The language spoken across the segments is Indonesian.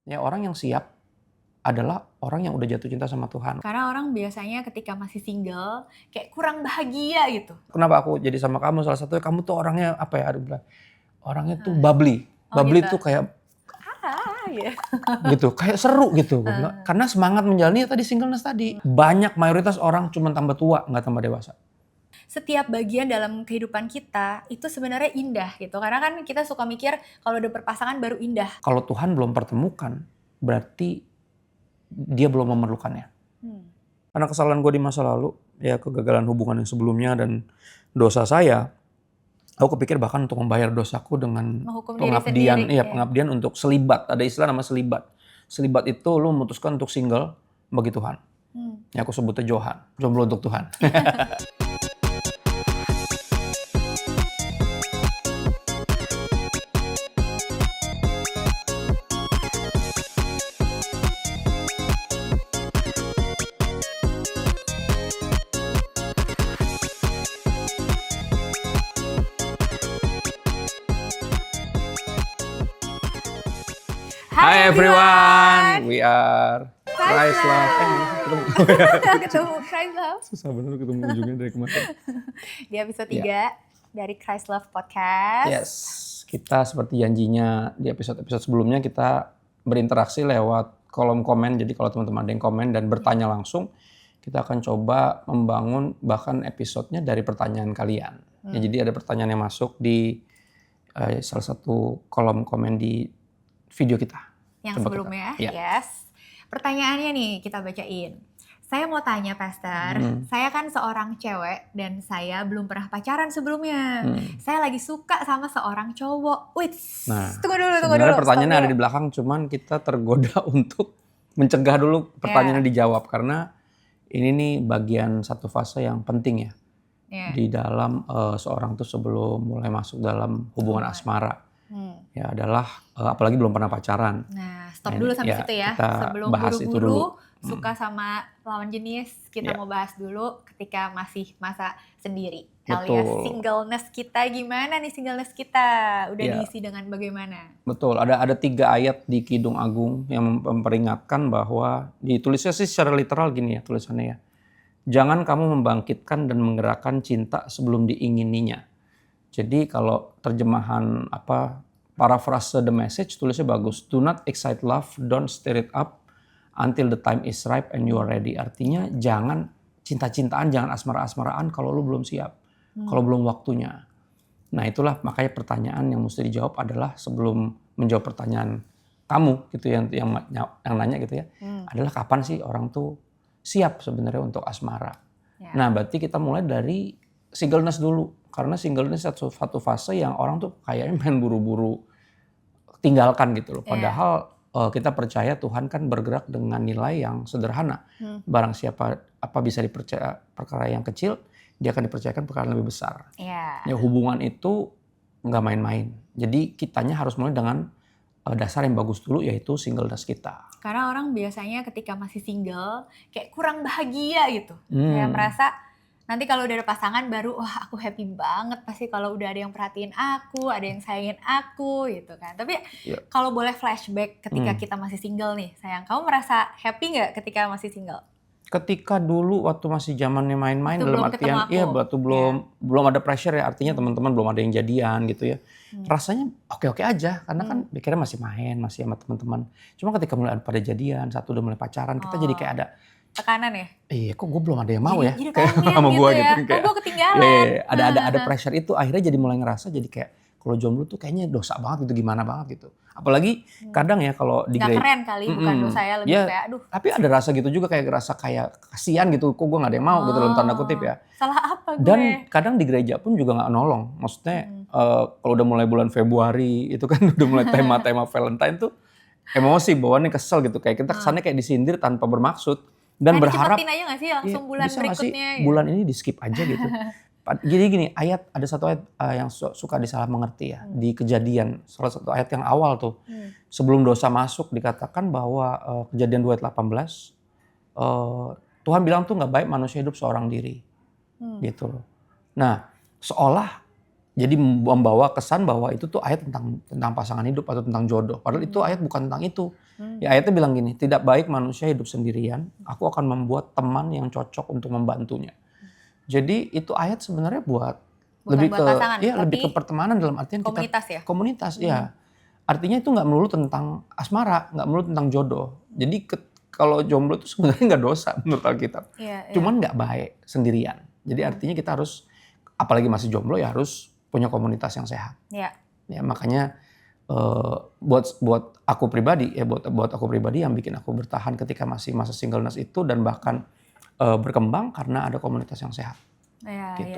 Ya orang yang siap adalah orang yang udah jatuh cinta sama Tuhan. Karena orang biasanya ketika masih single kayak kurang bahagia gitu. Kenapa aku jadi sama kamu? Salah satunya kamu tuh orangnya apa ya? Aduh bilang, orangnya tuh bubbly. Bubbly gitu. tuh kayak Ya. gitu, kayak seru gitu. Gua bilang. Karena semangat menjalani tadi singleness tadi. Banyak mayoritas orang cuma tambah tua, nggak tambah dewasa. Setiap bagian dalam kehidupan kita itu sebenarnya indah gitu. Karena kan kita suka mikir kalau udah berpasangan baru indah. Kalau Tuhan belum pertemukan, berarti dia belum memerlukannya. Karena kesalahan gue di masa lalu, ya kegagalan hubungan yang sebelumnya dan dosa saya, aku kepikir bahkan untuk membayar dosaku dengan Menghukum diri pengabdian, sendiri, iya ya. pengabdian untuk selibat. Ada istilah nama selibat. Selibat itu lu memutuskan untuk single bagi Tuhan. Ya aku sebutnya Johan, jomblo untuk Tuhan. Hi everyone, we are Christ Love. Ketemu Christ Love. Susah bener ketemu ujungnya dari kemarin. Di episode 3 dari Christ Love Podcast. Yes, kita seperti janjinya di episode-episode sebelumnya kita berinteraksi lewat kolom komen. Jadi kalau teman-teman ada yang komen dan bertanya langsung, kita akan coba membangun bahkan episodenya dari pertanyaan kalian. Ya, jadi ada pertanyaan yang masuk di salah satu kolom komen di video kita. Yang Coba sebelumnya, kita, yes. Pertanyaannya nih kita bacain. Saya mau tanya Pastor, saya kan seorang cewek dan saya belum pernah pacaran sebelumnya. Saya lagi suka sama seorang cowok. Wits, tunggu dulu. Sebenarnya pertanyaannya ada di belakang, cuman kita tergoda untuk mencegah dulu pertanyaannya dijawab. Karena ini nih bagian satu fase yang penting ya. Di dalam seorang tuh sebelum mulai masuk dalam hubungan asmara. Ya adalah apalagi belum pernah pacaran. Nah, stop dulu sampai situ ya. Sebelum buru-buru suka sama lawan jenis, kita mau bahas dulu ketika masih masa sendiri. Alias singleness kita, gimana nih singleness kita? Udah diisi dengan bagaimana? Betul, ada 3 ayat di Kidung Agung yang memperingatkan bahwa ditulisnya sih secara literal gini ya tulisannya ya. Jangan kamu membangkitkan dan menggerakkan cinta sebelum diingininya. Jadi kalau terjemahan paraphrase the message tulisnya bagus. Do not excite love, don't stir it up until the time is ripe and you are ready. Artinya jangan cinta-cintaan, jangan asmara-asmaraan kalau lu belum siap. Kalau belum waktunya. Nah itulah makanya pertanyaan yang mesti dijawab adalah sebelum menjawab pertanyaan kamu gitu yang nanya gitu ya. Adalah kapan sih orang tuh siap sebenarnya untuk asmara. Nah berarti kita mulai dari singleness dulu. Karena singleness satu fase yang orang tuh kayaknya main buru-buru tinggalkan gitu loh. Padahal kita percaya Tuhan kan bergerak dengan nilai yang sederhana. Barang siapa bisa dipercaya perkara yang kecil, dia akan dipercayakan perkara yang lebih besar. Ya, hubungan itu nggak main-main. Jadi kitanya harus mulai dengan dasar yang bagus dulu, yaitu singleness kita. Karena orang biasanya ketika masih single kayak kurang bahagia gitu. Kayak merasa nanti kalau udah ada pasangan baru, wah aku happy banget pasti kalau udah ada yang perhatiin aku, ada yang sayangin aku gitu kan. Tapi kalau boleh flashback ketika kita masih single nih, sayang, kamu merasa happy nggak ketika masih single? Ketika dulu waktu masih zamannya main-main dalam artian, belum ada pressure ya, artinya teman-teman belum ada yang jadian gitu ya. Rasanya oke-oke aja, karena kan pikirnya masih main, masih sama teman-teman. Cuma ketika mulai pada jadian, satu udah mulai pacaran, kita jadi kayak ada tekanan ya? Iya, kok gue belum ada yang mau ya? Jadi sama gue gitu. Kayak, gue ketinggalan. Ada pressure itu, akhirnya jadi mulai ngerasa jadi kayak kalau jomblo tuh kayaknya dosa banget gitu, gimana banget gitu. Apalagi kadang ya kalau di gereja. Gak keren kali, bukan dosa ya, lebih kayak aduh. Tapi ada rasa gitu juga, kayak rasa kayak kasihan gitu, kok gue gak ada yang mau gitu dalam tanda kutip ya. Salah apa gue? Dan kadang di gereja pun juga gak nolong. Maksudnya kalau udah mulai bulan Februari, itu kan udah mulai tema-tema Valentine tuh emosi, bawaannya kesel gitu. Kayak kita kesannya kayak disindir tanpa bermaksud. Dan berharap dicepetin aja gak sih langsung bulan berikutnya? Gitu. Bulan ini di skip aja gitu. Gini, ada satu ayat yang suka disalah mengerti ya. Di Kejadian, salah satu ayat yang awal tuh. Sebelum dosa masuk dikatakan bahwa Kejadian 2 ayat 18. Tuhan bilang tuh gak baik manusia hidup seorang diri. Gitu loh. Nah seolah jadi membawa kesan bahwa itu tuh ayat tentang pasangan hidup atau tentang jodoh. Padahal itu ayat bukan tentang itu. Ya ayatnya bilang gini, tidak baik manusia hidup sendirian, aku akan membuat teman yang cocok untuk membantunya. Jadi itu ayat sebenarnya bukan lebih buat ke pasangan, lebih ke pertemanan dalam artian komunitas kita ya? komunitas ya. Artinya itu nggak melulu tentang asmara, nggak melulu tentang jodoh. Jadi kalau jomblo itu sebenarnya nggak dosa menurut Alkitab. Cuman nggak baik sendirian. Jadi artinya kita harus, apalagi masih jomblo ya harus punya komunitas yang sehat. Ya makanya buat aku pribadi yang bikin aku bertahan ketika masih masa singleness itu dan bahkan berkembang karena ada komunitas yang sehat. Gitu.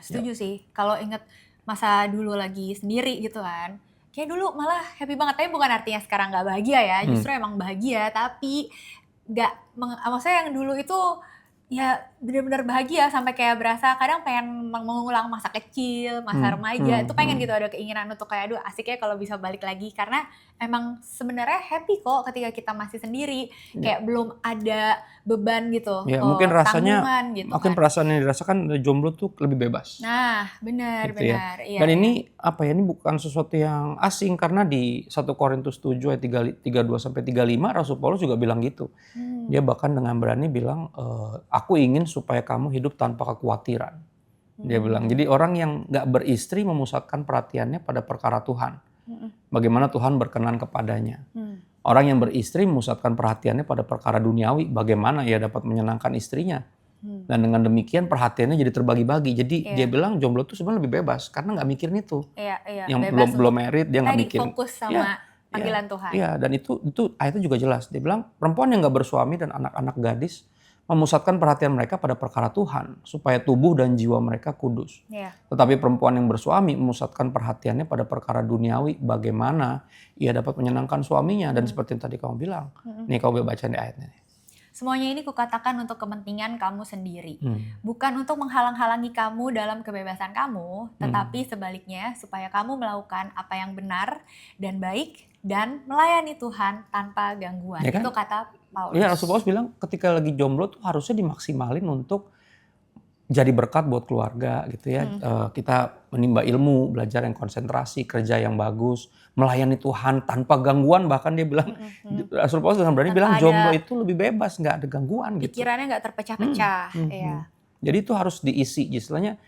Setuju sih. Kalau inget masa dulu lagi sendiri gitu kan, kayak dulu malah happy banget. Tapi bukan artinya sekarang nggak bahagia ya. Justru emang bahagia, tapi maksudnya yang dulu itu ya benar-benar bahagia sampai kayak berasa kadang pengen mengulang masa kecil, masa remaja. Itu pengen gitu, ada keinginan untuk kayak aduh asiknya kalau bisa balik lagi. Karena emang sebenarnya happy kok ketika kita masih sendiri. Kayak belum ada beban gitu. Ya mungkin rasanya, gitu mungkin perasaan yang dirasakan jomblo tuh lebih bebas. Nah benar. Dan ini ini bukan sesuatu yang asing karena di 1 Korintus 7 ayat 32-35 Rasul Paulus juga bilang gitu. Dia bahkan dengan berani bilang, aku ingin supaya kamu hidup tanpa kekhawatiran. Dia bilang, jadi orang yang gak beristri memusatkan perhatiannya pada perkara Tuhan. Bagaimana Tuhan berkenan kepadanya. Orang yang beristri memusatkan perhatiannya pada perkara duniawi. Bagaimana ia dapat menyenangkan istrinya. Dan dengan demikian perhatiannya jadi terbagi-bagi. Jadi dia bilang jomblo itu sebenarnya lebih bebas karena gak mikirin itu. Yang belum married dia gak mikirin. Fokus sama panggilan Tuhan. Iya, dan itu ayatnya juga jelas. Dia bilang perempuan yang gak bersuami dan anak-anak gadis memusatkan perhatian mereka pada perkara Tuhan supaya tubuh dan jiwa mereka kudus. Tetapi perempuan yang bersuami memusatkan perhatiannya pada perkara duniawi, bagaimana ia dapat menyenangkan suaminya. Dan seperti yang tadi kamu bilang, nih kamu baca di ayatnya. Semuanya ini kukatakan untuk kepentingan kamu sendiri. Bukan untuk menghalang-halangi kamu dalam kebebasan kamu, tetapi sebaliknya supaya kamu melakukan apa yang benar dan baik dan melayani Tuhan tanpa gangguan. Ya kan? Itu kata Paulus. Iya, Rasul Paulus bilang ketika lagi jomblo tuh harusnya dimaksimalin untuk jadi berkat buat keluarga gitu ya. Kita menimba ilmu, belajar yang konsentrasi, kerja yang bagus, melayani Tuhan tanpa gangguan. Bahkan dia bilang, Rasul Paulus dengan berani bilang jomblo itu lebih bebas, nggak ada gangguan gitu. Pikirannya nggak terpecah-pecah. Jadi itu harus diisi, istilahnya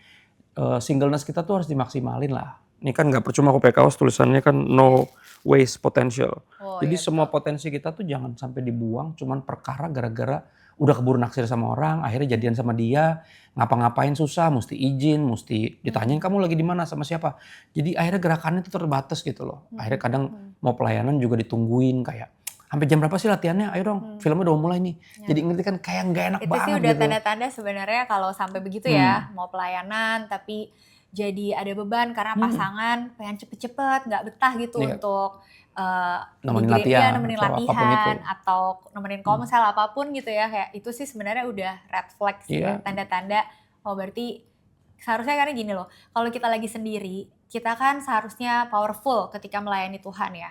singleness kita tuh harus dimaksimalin lah. Ini kan nggak percuma aku pakai kaos tulisannya kan no waste potential. Jadi semua potensi kita tuh jangan sampai dibuang cuman perkara gara-gara udah keburu naksir sama orang, akhirnya jadian sama dia, ngapa-ngapain susah, mesti izin, mesti ditanyain kamu lagi di mana sama siapa. Jadi akhirnya gerakannya tuh terbatas gitu loh. Akhirnya kadang mau pelayanan juga ditungguin kayak sampai jam berapa sih latihannya? Ayo dong, filmnya udah mau mulai nih. Jadi ngerti kan kayak nggak enak banget gitu. Itu sih udah tanda-tanda sebenarnya kalau sampai begitu ya, mau pelayanan tapi jadi ada beban karena pasangan pengen cepet-cepet, nggak betah gitu untuk nemenin latihan atau nemenin komsel apapun gitu ya. Kayak itu sih sebenarnya udah red flag sih, tanda-tanda. Oh berarti seharusnya karena gini loh, kalau kita lagi sendiri, kita kan seharusnya powerful ketika melayani Tuhan ya.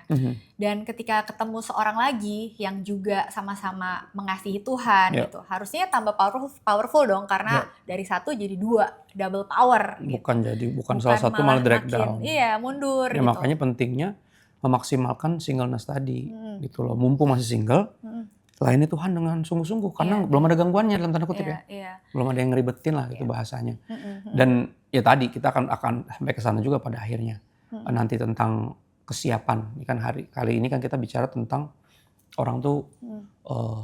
Dan ketika ketemu seorang lagi yang juga sama-sama mengasihi Tuhan gitu, harusnya tambah powerful dong karena dari 1 jadi 2, double power. Bukan salah satu malah drag down. Iya, mundur gitu. Makanya pentingnya memaksimalkan singleness tadi gitu loh. Mumpung masih single, layani Tuhan dengan sungguh-sungguh karena belum ada gangguannya dalam tanda kutip ya. Belum ada yang ngeribetin lah gitu bahasanya. Dan ya tadi kita akan sampai ke sana juga pada akhirnya. Nanti tentang kesiapan. Ini kan kali ini kan kita bicara tentang orang tuh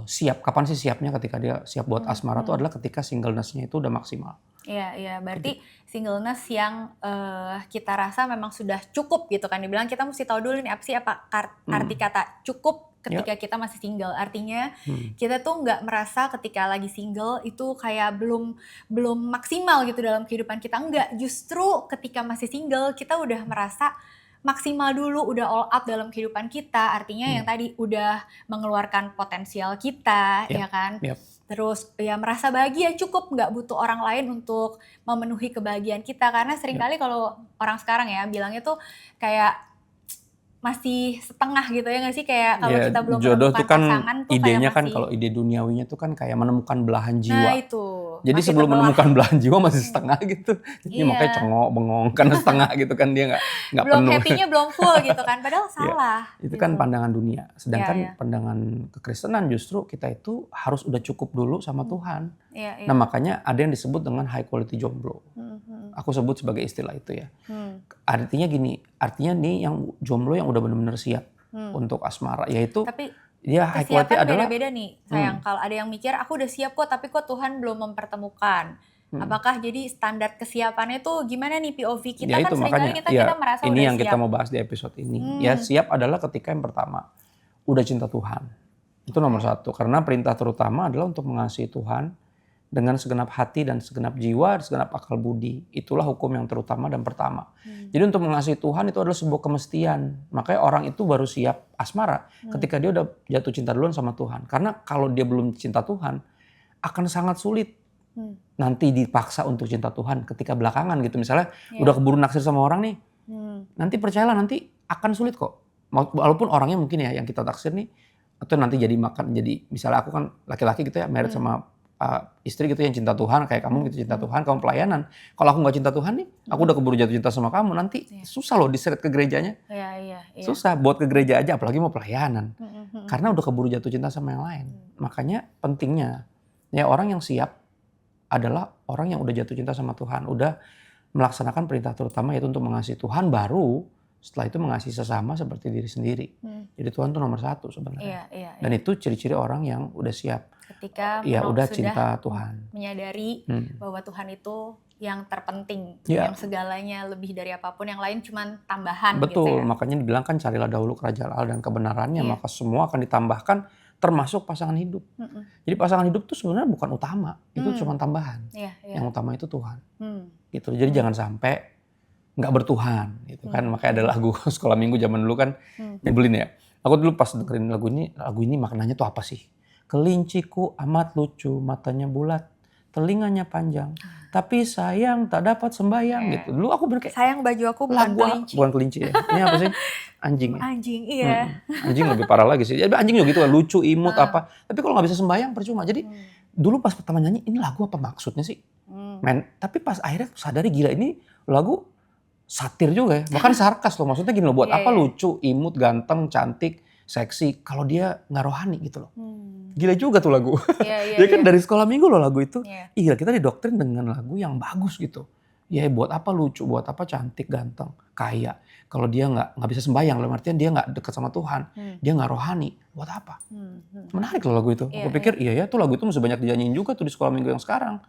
siap. Kapan sih siapnya? Ketika dia siap buat asmara tuh adalah ketika singleness-nya itu udah maksimal. Iya, berarti singleness yang kita rasa memang sudah cukup gitu kan. Dibilang kita mesti tahu dulu nih apa sih arti kata cukup ketika kita masih single. Artinya kita tuh nggak merasa ketika lagi single itu kayak belum maksimal gitu dalam kehidupan kita. Enggak, justru ketika masih single kita udah merasa maksimal dulu, udah all out dalam kehidupan kita. Artinya yang tadi udah mengeluarkan potensial kita, ya kan? Terus ya merasa bahagia, cukup, nggak butuh orang lain untuk memenuhi kebahagiaan kita. Karena seringkali kalau orang sekarang ya bilangnya tuh kayak masih setengah gitu ya nggak sih, kayak kalau Ya, kita belum jodoh menemukan tuh kan pasangan tuh kayak idenya kan masih, kalau ide duniawinya tuh kan kayak menemukan belahan nah jiwa. itu Jadi masih sebelum terbelah. menemukan belahan jiwa masih Hmm, setengah gitu. Jadi makanya iya, cengok, bengong karena setengah gitu kan dia nggak belum penuh. happy-nya belum full gitu kan, padahal Ya, salah itu kan gitu. pandangan dunia. Iya, Sedangkan iya. pandangan kekristenan justru kita itu harus udah cukup dulu sama Hmm, Tuhan. iya, Nah iya. makanya ada yang disebut dengan high quality jomblo. Hmm, hmm, Aku sebut sebagai istilah itu ya. hmm, Artinya gini, artinya nih yang jomblo yang udah benar-benar siap hmm. untuk asmara. Yaitu Tapi dia high quality kesiapan adalah beda-beda nih, sayang. Kalau ada yang mikir, aku udah siap kok, tapi kok Tuhan belum mempertemukan. hmm, Apakah jadi standar kesiapannya tuh gimana nih POV kita, ya kan itu seringkali makanya kita ya merasa ini udah yang kita siap. mau bahas di episode ini. Ya Hmm, siap adalah ketika yang pertama udah cinta Tuhan. Itu nomor oke. satu. Karena perintah terutama adalah untuk mengasihi Tuhan dengan segenap hati dan segenap jiwa, segenap akal budi. Itulah hukum yang terutama dan pertama. Hmm, Jadi untuk mengasihi Tuhan itu adalah sebuah kemestian. Makanya orang itu baru siap asmara ketika dia udah jatuh cinta duluan sama Tuhan. Karena kalau dia belum cinta Tuhan, akan sangat sulit hmm, nanti dipaksa untuk cinta Tuhan ketika belakangan gitu. Misalnya udah iya. keburu naksir sama orang nih, Hmm, nanti percayalah nanti akan sulit kok. Walaupun orangnya mungkin ya yang kita taksir nih, atau nanti jadi misalnya aku kan laki-laki gitu ya, married sama istri gitu yang cinta Tuhan, kayak kamu gitu cinta Tuhan, kamu pelayanan. Kalau aku nggak cinta Tuhan nih, aku udah keburu jatuh cinta sama kamu, nanti iya. susah loh diseret ke gerejanya. Iya, iya, iya. Susah buat ke gereja aja, apalagi mau pelayanan. Hmm, hmm, Karena udah keburu jatuh cinta sama yang lain. Makanya pentingnya, ya orang yang siap adalah orang yang udah jatuh cinta sama Tuhan, udah melaksanakan perintah terutama yaitu untuk mengasihi Tuhan, baru setelah itu mengasihi sesama seperti diri sendiri. Jadi Tuhan tuh nomor satu sebenarnya. Iya, iya, Dan iya. itu ciri-ciri orang yang udah siap. Ketika Ya udah sudah cinta Tuhan. menyadari bahwa Tuhan itu yang terpenting, Ya. yang segalanya lebih dari apapun, yang lain cuman tambahan gitu Betul, ya. makanya dibilang kan carilah dahulu kerajaan Allah dan kebenarannya, Iya. maka semua akan ditambahkan termasuk pasangan hidup. Mm-mm. Jadi pasangan hidup tuh sebenarnya bukan utama, itu cuma tambahan. Iya, iya. Yang utama itu Tuhan. Hmm. Gitu. Jadi jangan sampai nggak bertuhan gitu kan. Makanya ada lagu sekolah minggu zaman dulu kan nyebelin ya. Aku dulu pas dengerin lagu ini maknanya tuh apa sih? Kelinciku amat lucu, matanya bulat, telinganya panjang, tapi sayang tak dapat sembayang gitu. Dulu aku bener kayak Sayang baju aku bukan lagu kelinci. bukan kelinci ya. Ini apa sih? Anjing ya. Anjing, iya. Anjing lebih parah lagi sih. Jadi anjing juga gitu lah, lucu, imut apa. Tapi kalau nggak bisa sembayang percuma. Jadi dulu pas pertama nyanyi ini lagu apa maksudnya sih? Tapi pas akhirnya sadari gila ini lagu satir juga ya. Bahkan sarkas loh. Maksudnya gini loh, buat Iya, apa iya. lucu, imut, ganteng, cantik, seksi kalau dia nggak rohani gitu loh. Gila juga tuh lagu. Iya, iya, Ya kan iya. dari sekolah minggu loh lagu itu. Iya. Iya, kita didoktrin dengan lagu yang bagus gitu. Ya buat apa lucu, buat apa cantik, ganteng, kaya. Kalau dia nggak bisa sembahyang, dalam artian dia nggak dekat sama Tuhan, dia nggak rohani, buat apa? Menarik loh lagu itu. Iya, Aku pikir iya ya tuh lagu itu masih banyak dinyanyiin juga tuh di sekolah minggu yang sekarang.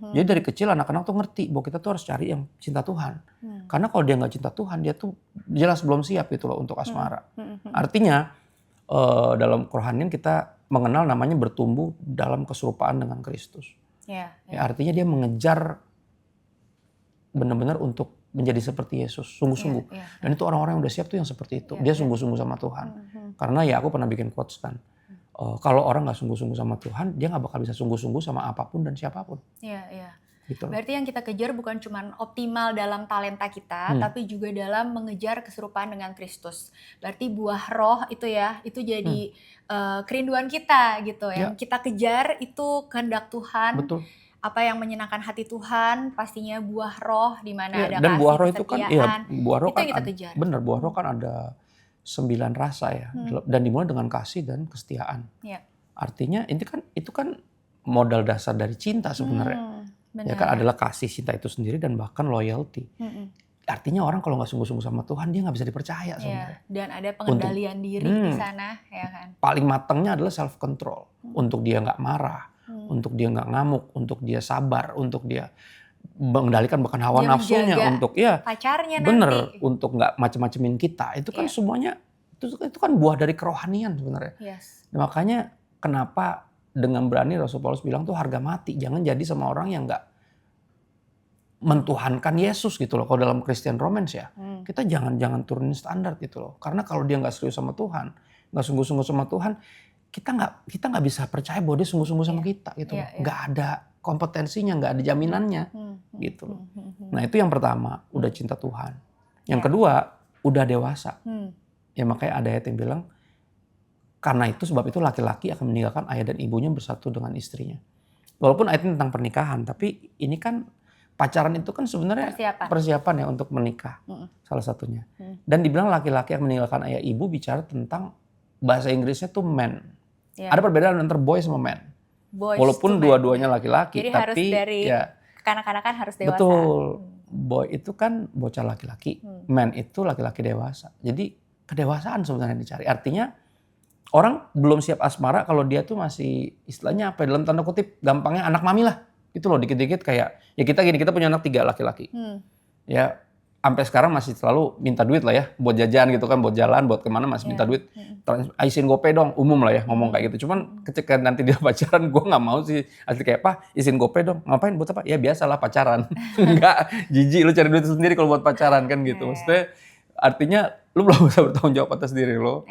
Jadi dari kecil anak-anak tuh ngerti bahwa kita tuh harus cari yang cinta Tuhan. Karena kalau dia nggak cinta Tuhan, dia tuh jelas belum siap gitu loh untuk asmara. Artinya dalam kerohanian kita mengenal namanya bertumbuh dalam keserupaan dengan Kristus. Iya, Ya, artinya dia mengejar benar-benar untuk menjadi seperti Yesus, sungguh-sungguh. Iya, iya. Dan itu orang-orang yang udah siap tuh yang seperti itu. Dia sungguh-sungguh sama Tuhan. Karena ya aku pernah bikin quotes kan. Kalau orang nggak sungguh-sungguh sama Tuhan, dia nggak bakal bisa sungguh-sungguh sama apapun dan siapapun. Iya, iya. Gitu. Berarti yang kita kejar bukan cuma optimal dalam talenta kita, tapi juga dalam mengejar keserupaan dengan Kristus. Berarti buah roh itu ya, itu jadi kerinduan kita gitu. Yang kita kejar itu kehendak Tuhan. Betul. Apa yang menyenangkan hati Tuhan, pastinya buah roh di mana ada dan kasih, buah roh itu kan, kesetiaan. buah roh Itu kan yang kita kejar. bener, buah roh kan ada 9 rasa ya, dan dimulai dengan kasih dan kesetiaan. Iya. Artinya itu kan modal dasar dari cinta sebenarnya. Ya kan adalah kasih, cinta itu sendiri dan bahkan loyalty. Artinya orang kalau nggak sungguh-sungguh sama Tuhan dia nggak bisa dipercaya sebenarnya. Dan ada pengendalian diri di sana, ya kan. Paling matangnya adalah self control, untuk dia nggak marah, untuk dia nggak ngamuk, untuk dia sabar, untuk dia mengendalikan bahkan hawa Dia nafsunya, menjaga untuk pacarnya bener, nanti. untuk nggak macem-macemin kita. Itu kan semuanya itu kan buah dari kerohanian sebenarnya. Yes. Nah, makanya kenapa dengan berani Rasul Paulus bilang tuh harga mati, jangan jadi sama orang yang nggak mentuhankan Yesus gitu loh. Kalau dalam Christian Romance ya, kita jangan turunin standar gitu loh. Karena kalau dia nggak serius sama Tuhan, nggak sungguh-sungguh sama Tuhan, kita nggak bisa percaya bahwa dia sungguh-sungguh sama kita gitu loh. Nggak ada kompetensinya, nggak ada jaminannya gitu loh. Nah itu yang pertama, udah cinta Tuhan. Yang kedua, udah dewasa. Ya makanya ada ayat yang bilang, karena itu sebab itu laki-laki akan meninggalkan ayah dan ibunya bersatu dengan istrinya. Walaupun ayatnya tentang pernikahan, tapi ini kan pacaran itu kan sebenarnya persiapan ya untuk menikah, salah satunya. Dan dibilang laki-laki yang meninggalkan ayah ibu bicara tentang bahasa Inggrisnya tuh man. Ada perbedaan antara boy sama man. Walaupun dua-duanya laki-laki, jadi tapi harus dari ya kanak-kanakan harus dewasa. betul. Boy itu kan bocah laki-laki, man itu laki-laki dewasa. Jadi kedewasaan sebenarnya dicari. Artinya orang belum siap asmara kalau dia tuh masih istilahnya apa dalam tanda kutip gampangnya anak mami lah. Itu loh dikit-dikit kayak ya kita gini, kita punya anak 3 laki-laki. Ya sampai sekarang masih selalu minta duit lah ya buat jajan gitu kan, buat jalan, buat kemana masih minta duit. Izin GoPay dong, umum lah ya ngomong kayak gitu. Cuman ketika nanti dia pacaran gue nggak mau sih asli kayak apa izin GoPay dong, ngapain buat apa? Ya biasalah pacaran. Enggak, jijik lu cari duit sendiri kalau buat pacaran kan gitu. Maksudnya artinya lu belum bisa bertanggung jawab atas diri lo.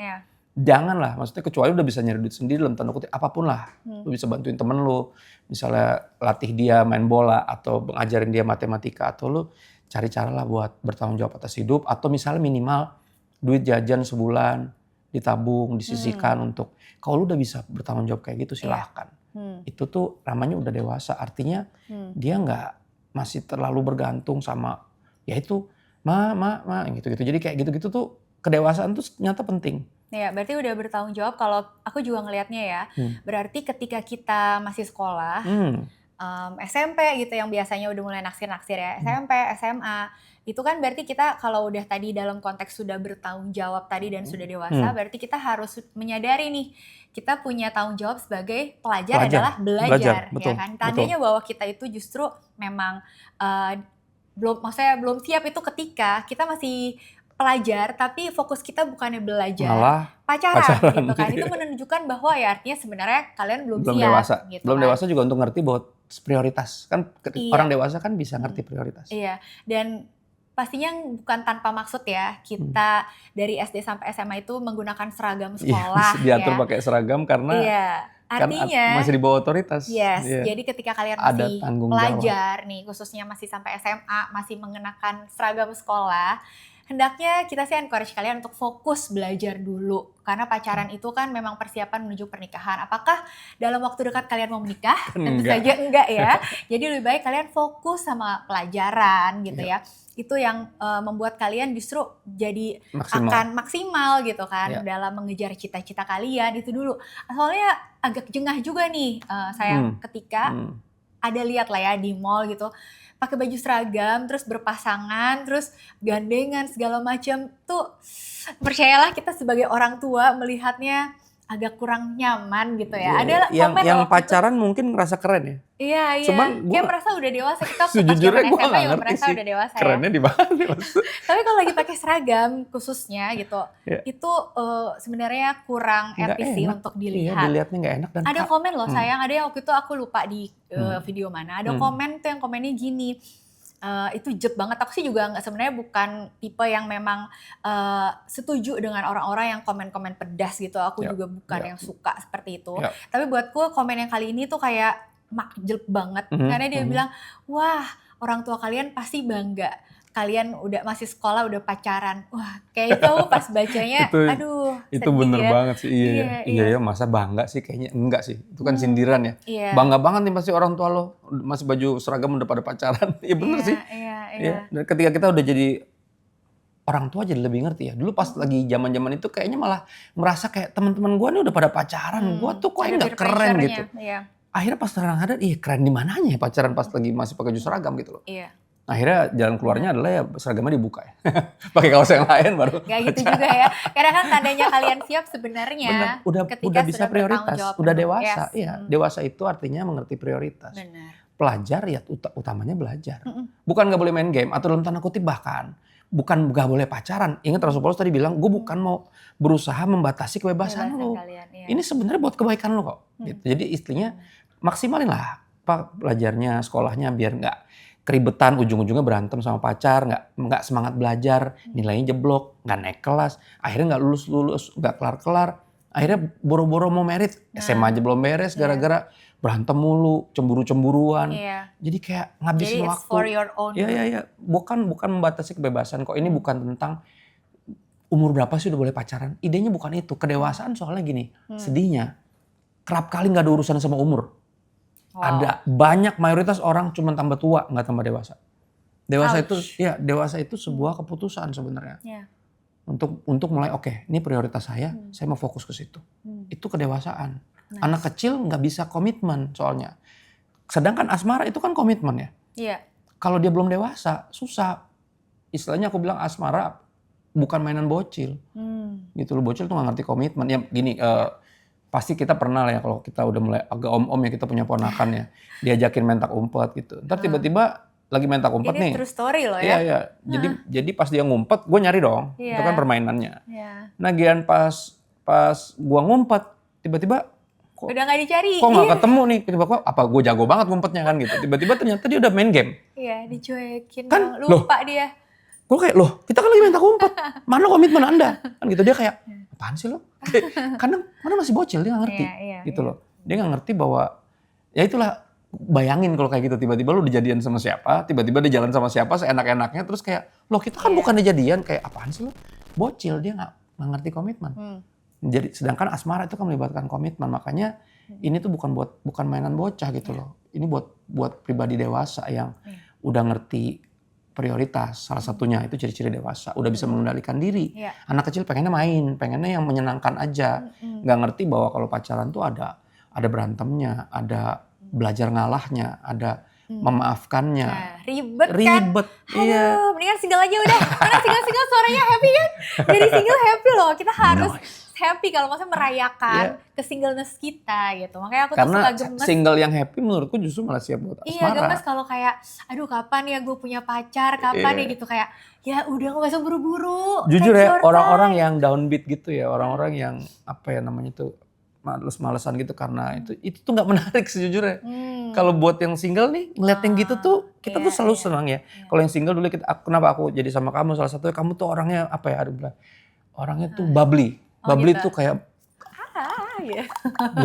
Janganlah, maksudnya kecuali udah bisa nyari duit sendiri dalam tanda kutip apapun lah. Lu bisa bantuin temen lu, misalnya latih dia main bola atau ngajarin dia matematika atau lu cari cara lah buat bertanggung jawab atas hidup atau misalnya minimal duit jajan sebulan ditabung, disisihkan untuk kalau lu udah bisa bertanggung jawab kayak gitu silahkan. Itu tuh namanya udah dewasa, artinya dia nggak masih terlalu bergantung sama ya itu ma gitu-gitu. Jadi kayak gitu-gitu tuh kedewasaan tuh nyata penting. Ya, berarti udah bertanggung jawab. Kalau aku juga ngelihatnya ya, berarti ketika kita masih sekolah, SMP gitu yang biasanya udah mulai naksir-naksir ya, SMP, SMA, itu kan berarti kita kalau udah tadi dalam konteks sudah bertanggung jawab tadi dan sudah dewasa, berarti kita harus menyadari nih, kita punya tanggung jawab sebagai pelajar adalah belajar betul, ya kan. Tandanya bahwa kita itu justru memang belum siap itu ketika kita masih pelajar tapi fokus kita bukannya belajar, malah pacaran gitu kan. Itu menunjukkan bahwa ya artinya sebenarnya kalian belum siap dewasa. gitu. Belum kan. dewasa juga untuk ngerti bahwa prioritas. Kan orang dewasa kan bisa ngerti prioritas. Iya, dan pastinya bukan tanpa maksud ya. Kita dari SD sampai SMA itu menggunakan seragam sekolah diatur ya. pakai seragam karena artinya masih di bawah otoritas. Jadi ketika kalian masih pelajar nih, khususnya masih sampai SMA, masih mengenakan seragam sekolah, hendaknya kita sih encourage kalian untuk fokus belajar dulu. Karena pacaran itu kan memang persiapan menuju pernikahan. Apakah dalam waktu dekat kalian mau menikah? Tentu saja enggak ya. Jadi lebih baik kalian fokus sama pelajaran gitu ya. Itu yang membuat kalian justru jadi akan maksimal gitu kan dalam mengejar cita-cita kalian itu dulu. Soalnya agak jengah juga nih saya ketika ada lihat lah ya di mall gitu. Pakai baju seragam, terus berpasangan, terus gandengan segala macam tuh percayalah kita sebagai orang tua melihatnya agak kurang nyaman gitu ya. Ada komen yang pacaran gitu, mungkin ngerasa keren ya. Iya. Cuman kayak merasa udah dewasa. Kita sejujurnya gue nggak ngerti merasa sih. Udah dewasa kerennya ya. di mana nih Mas? Tapi kalau lagi pakai seragam khususnya gitu, itu sebenarnya kurang etis sih untuk dilihat. Iya, dilihatnya nggak enak dan ada komen loh sayang. Ada yang waktu itu aku lupa di video mana. Ada komen tuh yang komennya gini. Itu jep banget. Aku sih juga sebenarnya bukan tipe yang memang setuju dengan orang-orang yang komen-komen pedas gitu. Aku juga bukan yang suka seperti itu. Tapi buatku komen yang kali ini tuh kayak jelek banget. Karena dia bilang, wah orang tua kalian pasti bangga. Kalian udah masih sekolah udah pacaran. Wah kayak itu pas bacanya aduh itu bener banget sih. Iya masa bangga sih, kayaknya enggak sih, itu kan sindiran ya. Bangga banget nih pasti orang tua lo masih baju seragam udah pada pacaran. Iya bener sih. Dan ketika kita udah jadi orang tua jadi lebih ngerti ya. Dulu pas lagi zaman-zaman itu kayaknya malah merasa kayak teman-teman gue nih udah pada pacaran, gue tuh kok nggak keren gitu. Akhirnya pas sadar, keren di mananya ya pacaran pas lagi masih pakai baju seragam gitu loh. Akhirnya jalan keluarnya adalah ya seragamnya dibuka ya. Pakai kaos yang lain baru. Gak gitu juga ya. Karena kan tandanya kalian siap sebenarnya. Udah bisa prioritas, udah dewasa. Iya, dewasa itu artinya mengerti prioritas. Pelajar ya utamanya belajar. Bukan gak boleh main game atau dalam tanda kutip bahkan. Bukan gak boleh pacaran. Ingat Rasul Paulus tadi bilang, gue bukan mau berusaha membatasi kebebasan lo. Ini sebenarnya buat kebaikan lo kok. Gitu. Jadi istrinya maksimalin lah belajarnya, sekolahnya biar gak keribetan, ujung-ujungnya berantem sama pacar, nggak semangat belajar, nilainya jeblok, nggak naik kelas, akhirnya nggak lulus, nggak kelar-kelar, akhirnya boro-boro mau merit, SMA aja belum beres gara-gara berantem mulu, cemburu-cemburuan, jadi kayak ngabisin waktu. For your own. Iya, bukan membatasi kebebasan kok, ini bukan tentang umur berapa sih udah boleh pacaran? Idenya bukan itu. Kedewasaan soalnya gini, sedihnya kerap kali nggak ada urusan sama umur. Wow. Ada banyak mayoritas orang cuma tambah tua nggak tambah dewasa. Dewasa Ouch. dewasa itu sebuah keputusan sebenarnya. Yeah. Untuk mulai oke, ini prioritas saya mau fokus ke situ. Itu kedewasaan. Nice. Anak kecil nggak bisa komitmen soalnya. Sedangkan asmara itu kan komitmen ya. Iya. Kalau dia belum dewasa, susah. Istilahnya aku bilang asmara bukan mainan bocil. Gitu loh, bocil tuh gak ngerti komitmen. Ya gini, pasti kita pernah lah ya kalau kita udah mulai agak om-om ya, kita punya ponakan ya. Diajakin main tak umpet gitu. Ntar tiba-tiba lagi main tak umpet nih. Ini true story loh Iya, ya. iya. Jadi pas dia ngumpet, gue nyari dong. Iya. Itu kan permainannya. Iya. Nah gian pas gua ngumpet, tiba-tiba Udah gak dicari. kok gak ketemu nih. Tiba-tiba apa gue jago banget ngumpetnya kan gitu. Tiba-tiba ternyata dia udah main game. Iya, dicuekin Kan, dong. Lupa dia. Gue kayak, loh kita kan lagi main tak umpet. Mana komitmen Anda? Kan gitu, dia kayak, apaan sih lo? Karena masih bocil, dia gak ngerti. Iya, Gitu loh. Dia gak ngerti bahwa, ya itulah, bayangin kalau kayak gitu. Tiba-tiba lu dijadian sama siapa, tiba-tiba dia jalan sama siapa, seenak-enaknya. Terus kayak, loh kita kan bukan dijadian. Kayak, apaan sih lo? Bocil, dia gak ngerti komitmen. Jadi, sedangkan asmara itu kan melibatkan komitmen. Makanya, ini tuh bukan mainan bocah gitu loh. Ini buat pribadi dewasa yang udah ngerti prioritas. Salah satunya itu ciri-ciri dewasa. Udah bisa mengendalikan diri. Iya. Anak kecil pengennya main, pengennya yang menyenangkan aja. Nggak ngerti bahwa kalau pacaran tuh ada berantemnya, ada belajar ngalahnya, ada memaafkannya. Nah, ribet kan? Ribet, iya. Aduh, mendingan single aja udah. Karena single suaranya happy kan? Jadi single happy loh. Kita harus happy kalau maksudnya merayakan kesingleness kita gitu. Makanya aku tuh Karena suka gemes. single yang happy menurutku justru malah siap buat asmara. Iya, gemes kalau kayak, aduh kapan ya gue punya pacar, kapan ya gitu. Kayak, ya udah gak usah buru-buru. Jujur take ya, your orang-orang time. yang downbeat gitu ya, orang-orang yang apa ya namanya tuh, males-malesan gitu karena itu tuh nggak menarik sejujurnya. Kalau buat yang single nih, ngeliat yang gitu tuh kita tuh selalu senang ya. Kalau yang single dulu kenapa aku jadi sama kamu, salah satunya kamu tuh orangnya apa ya, bilang orangnya tuh bubbly. Bubbly gitu. tuh kayak Iya.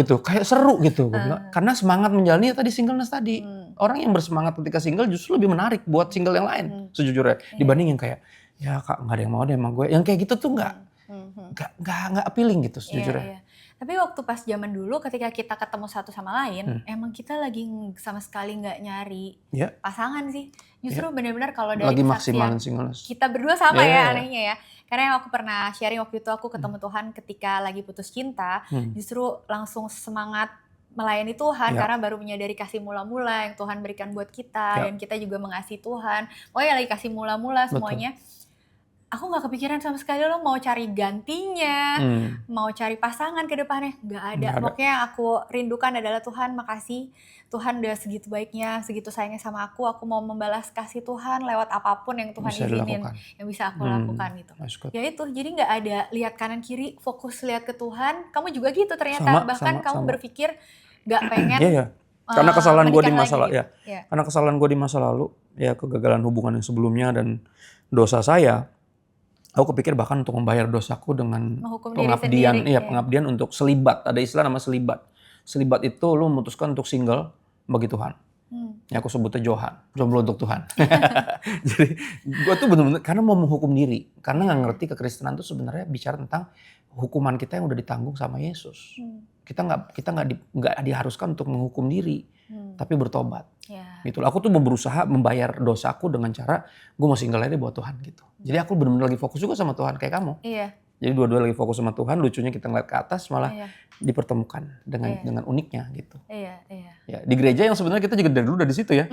gitu, kayak seru gitu. Gua bilang. Karena semangat menjalani ya tadi singleness tadi. Orang yang bersemangat ketika single justru lebih menarik buat single yang lain sejujurnya. Dibanding yang kayak, ya kak nggak ada yang mau deh emang gue. Yang kayak gitu tuh nggak appealing gitu sejujurnya. Iya. Tapi waktu pas zaman dulu ketika kita ketemu satu sama lain, emang kita lagi sama sekali nggak nyari pasangan sih. Justru benar-benar kalau dari Lagi kesaksian maksimalin singleness. kita berdua sama ya anehnya ya. Karena yang aku pernah sharing waktu itu aku ketemu Tuhan ketika lagi putus cinta, justru langsung semangat melayani Tuhan karena baru menyadari kasih mula-mula yang Tuhan berikan buat kita dan kita juga mengasihi Tuhan. Pokoknya lagi kasih mula-mula semuanya. Aku gak kepikiran sama sekali lo mau cari gantinya, mau cari pasangan ke depannya. Gak ada. Pokoknya yang aku rindukan adalah Tuhan makasih. Tuhan udah segitu baiknya, segitu sayangnya sama aku mau membalas kasih Tuhan lewat apapun yang Tuhan izinin. Yang bisa aku lakukan gitu. Ya itu, jadi gak ada lihat kanan kiri, fokus lihat ke Tuhan. Kamu juga gitu ternyata. Bahkan kamu berpikir gak pengen. Karena kesalahan gue di masa lalu. Karena kesalahan gue di masa lalu, ya kegagalan hubungan yang sebelumnya dan dosa saya. Aku kepikir bahkan untuk membayar dosaku dengan pengabdian, pengabdian untuk selibat. Ada istilah nama selibat. Selibat itu lu memutuskan untuk single bagi Tuhan. Ya aku sebutnya jomblo untuk Tuhan. Jadi gue tuh bener-bener karena mau menghukum diri, karena nggak ngerti kekristenan tuh sebenarnya bicara tentang hukuman kita yang udah ditanggung sama Yesus. Kita nggak diharuskan untuk menghukum diri, tapi bertobat. Gitu. Aku tuh berusaha membayar dosaku dengan cara gue mau single aja buat Tuhan gitu. Jadi aku benar-benar lagi fokus juga sama Tuhan kayak kamu. Jadi dua-dua lagi fokus sama Tuhan. Lucunya kita ngeliat ke atas malah dipertemukan dengan uniknya gitu. Ya, di gereja yang sebenarnya kita juga dari dulu udah di situ ya.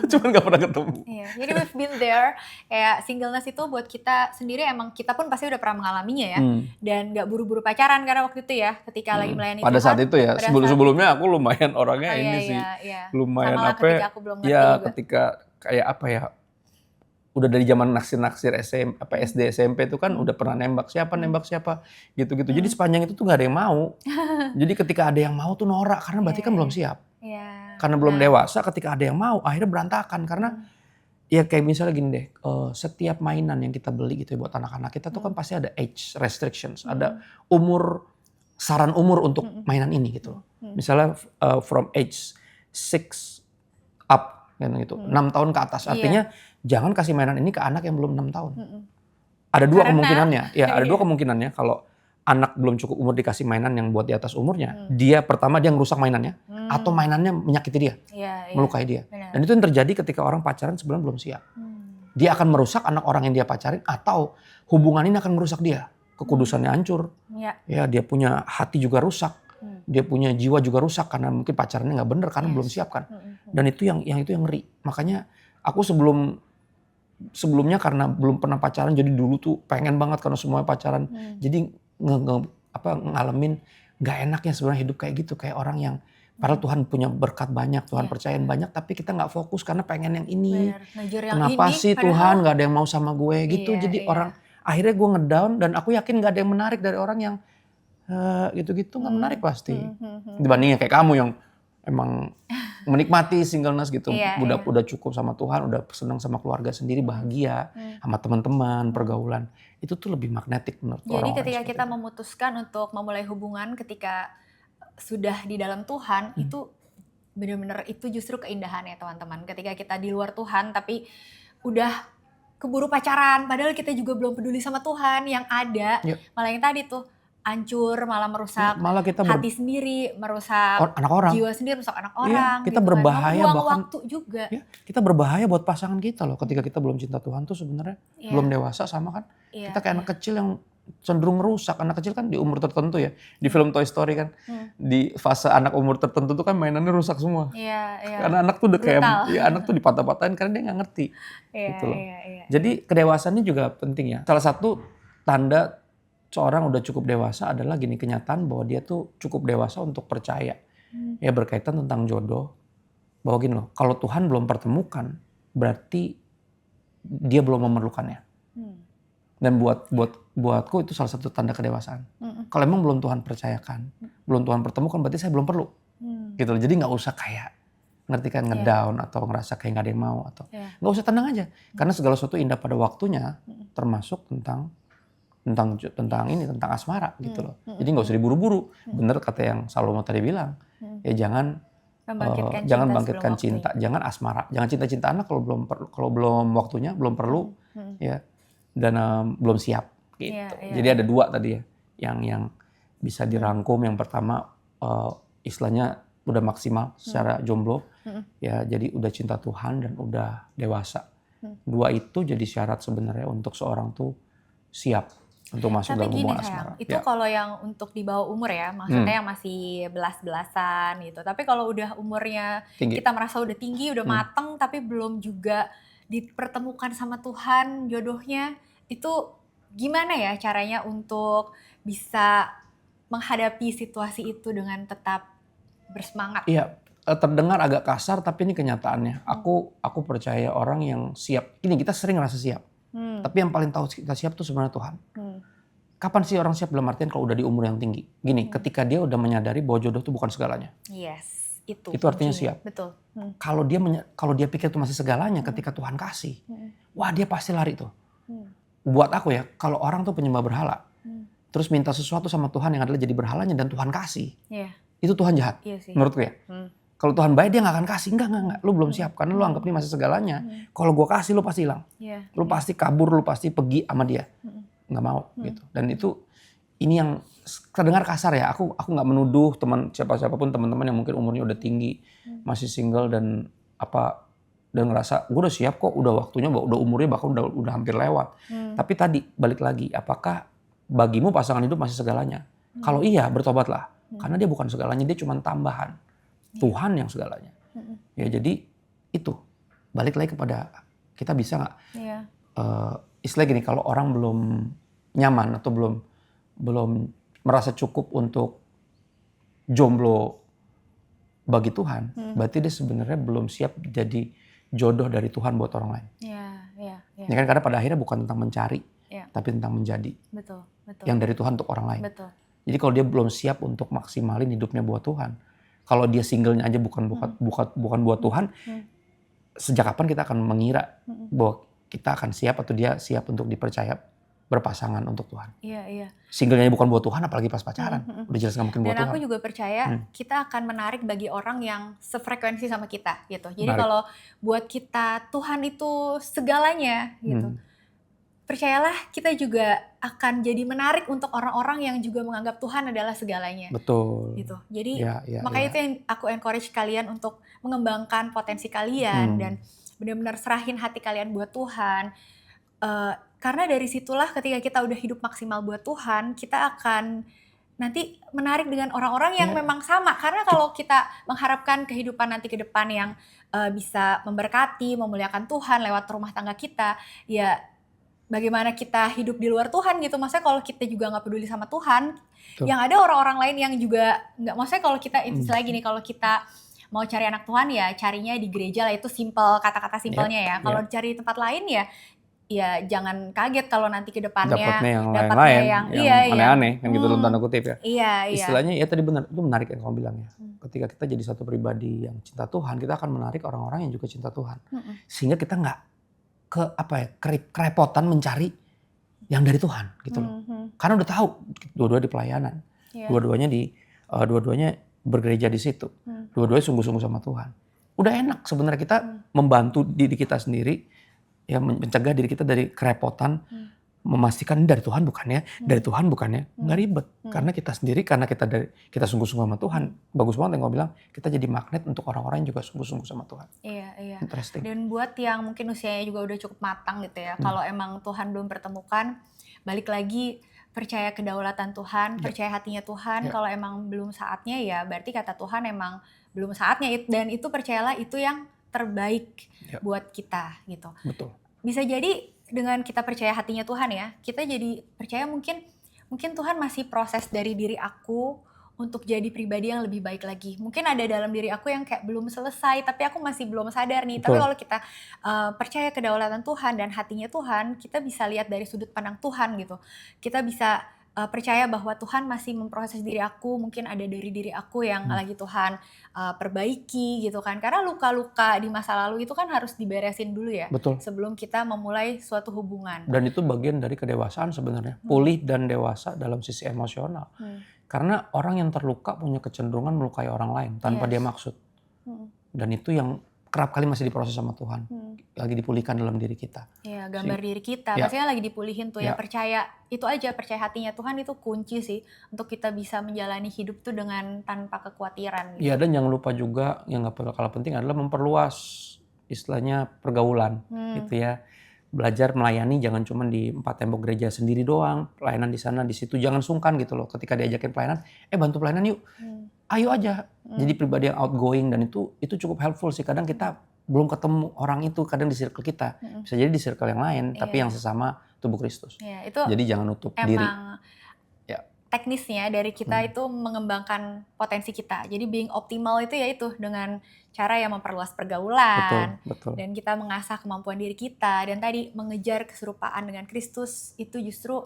Cuman nggak pernah ketemu. Jadi we've been there. Kayak singleness itu buat kita sendiri emang kita pun pasti udah pernah mengalaminya ya. Dan nggak buru-buru pacaran karena waktu itu ya ketika lagi melayani Pada Tuhan. saat itu ya. Sebelumnya aku lumayan orangnya sih. Lumayan sama apa ya. Juga. Ketika kayak apa ya. Udah dari zaman naksir-naksir SD SMP itu kan udah pernah nembak siapa gitu-gitu. Jadi sepanjang itu tuh nggak ada yang mau. Jadi ketika ada yang mau tuh norak karena berarti kan belum siap. Karena belum dewasa, ketika ada yang mau akhirnya berantakan karena ya kayak misalnya gini deh, setiap mainan yang kita beli gitu ya buat anak-anak kita tuh kan pasti ada age restrictions, ada saran umur untuk mainan ini gitu loh. Misalnya from age 6 up gitu, 6 tahun ke atas. Artinya jangan kasih mainan ini ke anak yang belum 6 tahun. ada dua Karena- kemungkinannya. Ya, ada dua Iya. kemungkinannya kalau anak belum cukup umur dikasih mainan yang buat di atas umurnya, dia pertama dia ngerusak mainannya atau mainannya menyakiti dia, Iya, melukai dia. benar. Dan itu yang terjadi ketika orang pacaran sebelum belum siap. Dia akan merusak anak orang yang dia pacarin atau hubungan ini akan merusak dia. Kekudusannya hancur. Iya. Ya, dia punya hati juga rusak. Dia punya jiwa juga rusak karena mungkin pacarannya nggak bener karena belum siap kan. Dan itu yang ngeri. Makanya aku sebelumnya karena belum pernah pacaran jadi dulu tuh pengen banget karena semuanya pacaran. Jadi ngalamin nggak enaknya sebenarnya hidup kayak gitu, kayak orang yang padahal Tuhan punya berkat banyak, Tuhan percayain banyak, tapi kita nggak fokus karena pengen yang ini. Benar, ngejar yang Kenapa ini, sih padahal- Tuhan nggak ada yang mau sama gue gitu. Iya, Jadi iya. orang akhirnya gue ngedown dan aku yakin nggak ada yang menarik dari orang yang gitu-gitu nggak menarik pasti. Dibandingnya kayak kamu yang emang menikmati singleness gitu, Iya, udah cukup sama Tuhan, udah senang sama keluarga sendiri, bahagia sama teman-teman, pergaulan, itu tuh lebih magnetik menurut Jadi orang-orang ketika seperti kita itu. memutuskan untuk memulai hubungan ketika sudah di dalam Tuhan, itu benar-benar itu justru keindahannya teman-teman. Ketika kita di luar Tuhan tapi udah keburu pacaran, padahal kita juga belum peduli sama Tuhan, yang ada Yep. malah yang tadi tuh hancur, malah merusak Malah kita hati sendiri, merusak anak orang. jiwa sendiri, merusak anak Iya, orang. kita gitu berbahaya kan. Membuang bahkan- waktu juga. Ya, kita berbahaya buat pasangan kita loh ketika kita belum cinta Tuhan tuh sebenarnya Iya. belum dewasa sama kan. Iya, Kita kayak anak kecil yang cenderung rusak. Anak kecil kan di umur tertentu ya. Di film Toy Story kan di fase anak umur tertentu tuh kan mainannya rusak semua. Iya, iya. Karena anak tuh udah kayak Brutal. ya anak tuh dipatah-patahin karena dia nggak ngerti. Iya, gitu loh. iya. Jadi kedewasan ini juga penting ya. Salah satu tanda seorang udah cukup dewasa adalah gini, kenyataan bahwa dia tuh cukup dewasa untuk percaya. Ya berkaitan tentang jodoh. Bahwa gini loh, kalau Tuhan belum pertemukan berarti dia belum memerlukannya. Dan buatku itu salah satu tanda kedewasaan. Kalau emang belum Tuhan percayakan, belum Tuhan pertemukan berarti saya belum perlu. Gitu loh. Jadi nggak usah kayak ngerti kan ngedown atau ngerasa kayak nggak ada yang mau atau nggak usah, tenang aja. Karena segala sesuatu indah pada waktunya, termasuk tentang asmara gitu loh. Jadi nggak usah diburu-buru. Bener kata yang Salomo tadi bilang, ya jangan bangkitkan cinta, jangan asmara, jangan cinta anak kalau belum waktunya, belum perlu, ya, dan belum siap gitu. Iya. Jadi ada dua tadi ya, yang bisa dirangkum. Yang pertama istilahnya udah maksimal secara jomblo, ya, jadi udah cinta Tuhan dan udah dewasa. Dua itu jadi syarat sebenarnya untuk seorang tuh siap untuk masuk dalam hubungan asmara. Itu kalau yang untuk di bawah umur ya, maksudnya yang masih belas-belasan gitu. Tapi kalau udah umurnya Tinggi. kita merasa udah tinggi, udah mateng, tapi belum juga dipertemukan sama Tuhan jodohnya, itu gimana ya caranya untuk bisa menghadapi situasi itu dengan tetap bersemangat? Iya, terdengar agak kasar tapi ini kenyataannya. Aku percaya orang yang siap. Ini kita sering ngerasa siap. Tapi yang paling tahu kita siap tuh sebenarnya Tuhan. Kapan sih orang siap dalam artian kalau udah di umur yang tinggi? Gini, ketika dia udah menyadari bahwa jodoh itu bukan segalanya. Yes, itu artinya kuncinya. siap. Betul. Kalau dia pikir itu masih segalanya, ketika Tuhan kasih, wah dia pasti lari tuh. Buat aku ya, kalau orang tuh penyembah berhala, terus minta sesuatu sama Tuhan yang adalah jadi berhalanya dan Tuhan kasih, itu Tuhan jahat. Iya sih. Menurutku ya. Kalau Tuhan baik dia gak akan kasih. Enggak. Lu belum siap. Karena lu anggap ini masih segalanya. Kalau gua kasih lu pasti hilang. Lu pasti kabur, lu pasti pergi sama dia. Nggak mau gitu. Dan ini yang terdengar kasar ya. Aku nggak menuduh siapapun teman-teman yang mungkin umurnya udah tinggi, masih single dan ngerasa gue udah siap kok, udah waktunya, udah umurnya bahkan udah hampir lewat. Tapi tadi balik lagi, apakah bagimu pasangan hidup masih segalanya? Kalau iya, bertobatlah. Karena dia bukan segalanya, dia cuma tambahan. Tuhan yang segalanya. Ya jadi itu balik lagi kepada kita bisa nggak? Istilah gini, kalau orang belum nyaman atau belum merasa cukup untuk jomblo bagi Tuhan, berarti dia sebenarnya belum siap jadi jodoh dari Tuhan buat orang lain. Iya. Ya kan, karena pada akhirnya bukan tentang mencari, tapi tentang menjadi. Betul. Yang dari Tuhan untuk orang lain. Betul. Jadi kalau dia belum siap untuk maksimalin hidupnya buat Tuhan, kalau dia singlenya aja bukan buat Tuhan, sejak kapan kita akan mengira bahwa kita akan siap atau dia siap untuk dipercaya berpasangan untuk Tuhan? Iya. Singlenya bukan buat Tuhan, apalagi pas pacaran, udah jelas nggak mungkin buat Dan Tuhan. aku juga percaya kita akan menarik bagi orang yang sefrekuensi sama kita gitu. Jadi Menarik. kalau buat kita Tuhan itu segalanya gitu. percayalah kita juga akan jadi menarik untuk orang-orang yang juga menganggap Tuhan adalah segalanya. Betul. Gitu. Jadi Ya, makanya itu yang aku encourage kalian untuk mengembangkan potensi kalian dan benar-benar serahin hati kalian buat Tuhan. Karena dari situlah ketika kita udah hidup maksimal buat Tuhan, kita akan nanti menarik dengan orang-orang yang memang sama. Karena kalau kita mengharapkan kehidupan nanti ke depan yang bisa memberkati, memuliakan Tuhan lewat rumah tangga kita, ya bagaimana kita hidup di luar Tuhan gitu. Maksudnya kalau kita juga nggak peduli sama Tuhan, yang ada orang-orang lain yang juga nggak. Maksudnya kalau kita istilah gini, kalau kita mau cari anak Tuhan ya carinya di gereja lah, itu simple, kata-kata simpelnya ya. Kalau cari di tempat lain ya jangan kaget kalau nanti ke depannya dapatnya yang lain-lain, yang aneh-aneh kan gitu dalam tanda kutip ya. Iya. Istilahnya ya tadi benar, itu menarik yang kamu bilang ya. Ketika kita jadi satu pribadi yang cinta Tuhan, kita akan menarik orang-orang yang juga cinta Tuhan. Sehingga kita nggak kerepotan mencari yang dari Tuhan gitu loh. Karena udah tahu dua-duanya di pelayanan. Dua-duanya bergereja di situ. Dua-duanya sungguh-sungguh sama Tuhan. Udah enak sebenarnya kita membantu diri kita sendiri, ya mencegah diri kita dari kerepotan, memastikan ini dari Tuhan bukan ya, dari Tuhan bukan ya, nggak ribet. Karena kita sendiri, karena kita sungguh-sungguh sama Tuhan. Bagus banget yang gue bilang, kita jadi magnet untuk orang-orang yang juga sungguh-sungguh sama Tuhan. Iya. Interesting. Dan buat yang mungkin usianya juga udah cukup matang gitu ya, kalau emang Tuhan belum pertemukan, balik lagi percaya kedaulatan Tuhan, percaya hatinya Tuhan. Kalau emang belum saatnya ya berarti kata Tuhan emang belum saatnya, dan itu percayalah itu yang terbaik buat kita gitu. Betul. Bisa jadi dengan kita percaya hatinya Tuhan ya, kita jadi percaya mungkin Tuhan masih proses dari diri aku untuk jadi pribadi yang lebih baik lagi. Mungkin ada dalam diri aku yang kayak belum selesai, tapi aku masih belum sadar nih. Tapi kalau kita percaya kedaulatan Tuhan dan hatinya Tuhan, kita bisa lihat dari sudut pandang Tuhan gitu. Kita bisa percaya bahwa Tuhan masih memproses diri aku, mungkin ada dari diri aku yang lagi Tuhan perbaiki gitu kan. Karena luka-luka di masa lalu itu kan harus diberesin dulu ya. Betul. Sebelum kita memulai suatu hubungan. Dan itu bagian dari kedewasaan sebenarnya. Pulih dan dewasa dalam sisi emosional. Karena orang yang terluka punya kecenderungan melukai orang lain tanpa dia maksud. Dan itu yang kerap kali masih diproses sama Tuhan. Lagi dipulihkan dalam diri kita. Iya, gambar diri kita. Maksudnya lagi dipulihin tuh ya. Percaya, itu aja, percaya hatinya Tuhan itu kunci sih. Untuk kita bisa menjalani hidup tuh dengan tanpa kekhawatiran. Iya, dan jangan lupa juga yang gak kalah penting adalah memperluas istilahnya pergaulan gitu ya. Belajar melayani jangan cuma di 4 tembok gereja sendiri doang. Pelayanan di sana, di situ. Jangan sungkan gitu loh. Ketika diajakin pelayanan, bantu pelayanan yuk. Ayo aja. Jadi pribadi yang outgoing, dan itu cukup helpful sih. Kadang kita belum ketemu orang itu, kadang di circle kita. Bisa jadi di circle yang lain, tapi yang sesama tubuh Kristus. Itu jadi jangan nutup diri. Teknisnya dari kita itu mengembangkan potensi kita. Jadi being optimal itu ya itu dengan cara yang memperluas pergaulan. Betul. Dan kita mengasah kemampuan diri kita. Dan tadi mengejar keserupaan dengan Kristus itu justru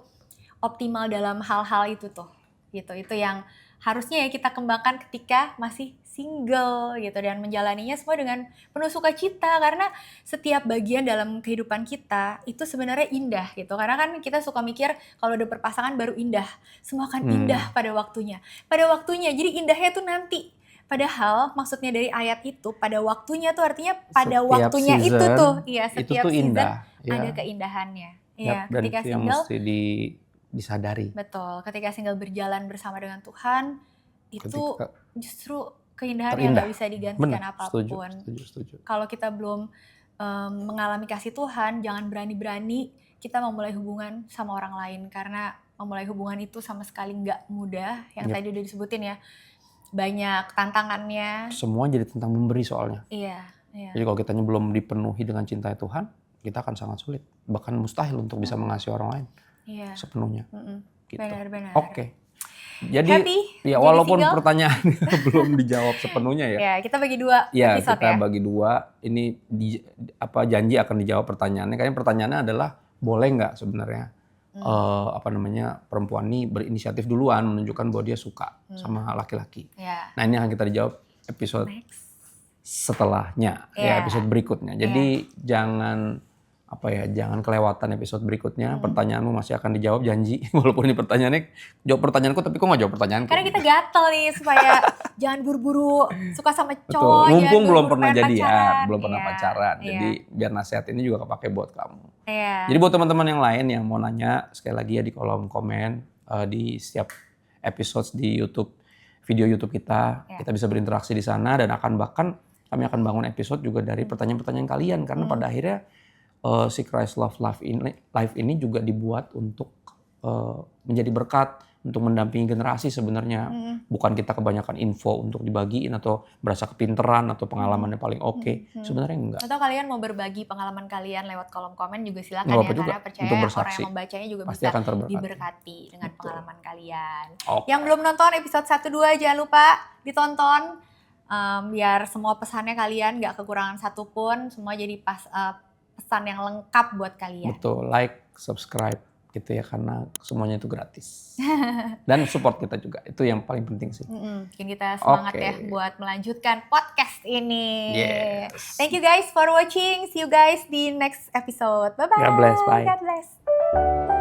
optimal dalam hal-hal itu tuh. Gitu. Itu yang harusnya ya kita kembangkan ketika masih single gitu, dan menjalaninya semua dengan penuh sukacita, karena setiap bagian dalam kehidupan kita itu sebenarnya indah gitu. Karena kan kita suka mikir kalau udah berpasangan baru indah, semua akan indah pada waktunya. Jadi indahnya tuh nanti. Padahal maksudnya dari ayat itu pada waktunya tuh artinya pada setiap waktunya season, itu tuh, iya setiap itu tuh season indah, ada keindahannya. Iya, ketika itu yang single mesti disadari. Betul, ketika single berjalan bersama dengan Tuhan itu justru keindahan yang gak bisa digantikan apapun. Setuju. Kalau kita belum mengalami kasih Tuhan, jangan berani-berani kita memulai hubungan sama orang lain. Karena memulai hubungan itu sama sekali gak mudah. Yang tadi udah disebutin ya, banyak tantangannya. Semua jadi tentang memberi soalnya. Iya. Jadi kalau kitanya belum dipenuhi dengan cinta Tuhan, kita akan sangat sulit. Bahkan mustahil untuk bisa mengasihi orang lain sepenuhnya. Gitu. Benar-benar. Oke. Jadi happy, ya walaupun pertanyaannya belum dijawab sepenuhnya ya. Ya, kita bagi 2 episode kita bagi 2. Ini janji akan dijawab pertanyaannya. Kayaknya pertanyaannya adalah boleh nggak sebenarnya perempuan ini berinisiatif duluan menunjukkan bahwa dia suka sama laki-laki. Nah, ini akan kita dijawab episode setelahnya, ya episode berikutnya. Jadi jangan jangan kelewatan episode berikutnya. Pertanyaanmu masih akan dijawab, janji. Walaupun ini pertanyaannya jawab pertanyaanku, tapi kok nggak jawab pertanyaanku? Karena kita gatel nih supaya jangan buru-buru suka sama Betul. cowok. Mumpung belum buru-buru pernah pengen jadian, pacaran. belum pernah Iya, pacaran. iya. Jadi biar nasihat ini juga kepake buat kamu. Iya. Jadi buat teman-teman yang lain yang mau nanya, sekali lagi ya di kolom komen di setiap episode di YouTube, video YouTube kita bisa berinteraksi di sana dan kami akan bangun episode juga dari pertanyaan-pertanyaan kalian karena pada akhirnya si Christ Love Live ini juga dibuat untuk menjadi berkat untuk mendampingi generasi sebenarnya. Bukan kita kebanyakan info untuk dibagiin atau berasa kepinteran atau pengalamannya paling oke. Sebenarnya enggak. Atau kalian mau berbagi pengalaman kalian lewat kolom komen juga silakan Nggak ya. apa juga, Karena percaya untuk orang bersaksi. yang membacanya juga Pasti bisa akan terberkati. diberkati dengan pengalaman kalian. Oke. Yang belum nonton episode 1-2 jangan lupa ditonton. Biar semua pesannya kalian gak kekurangan satupun. Semua jadi pesan yang lengkap buat kalian. Betul, like, subscribe gitu ya karena semuanya itu gratis. Dan support kita juga, itu yang paling penting sih. Bikin kita semangat Oke. ya buat melanjutkan podcast ini. Yes. Thank you guys for watching. See you guys di next episode. Bye-bye. God bless, bye. God bless.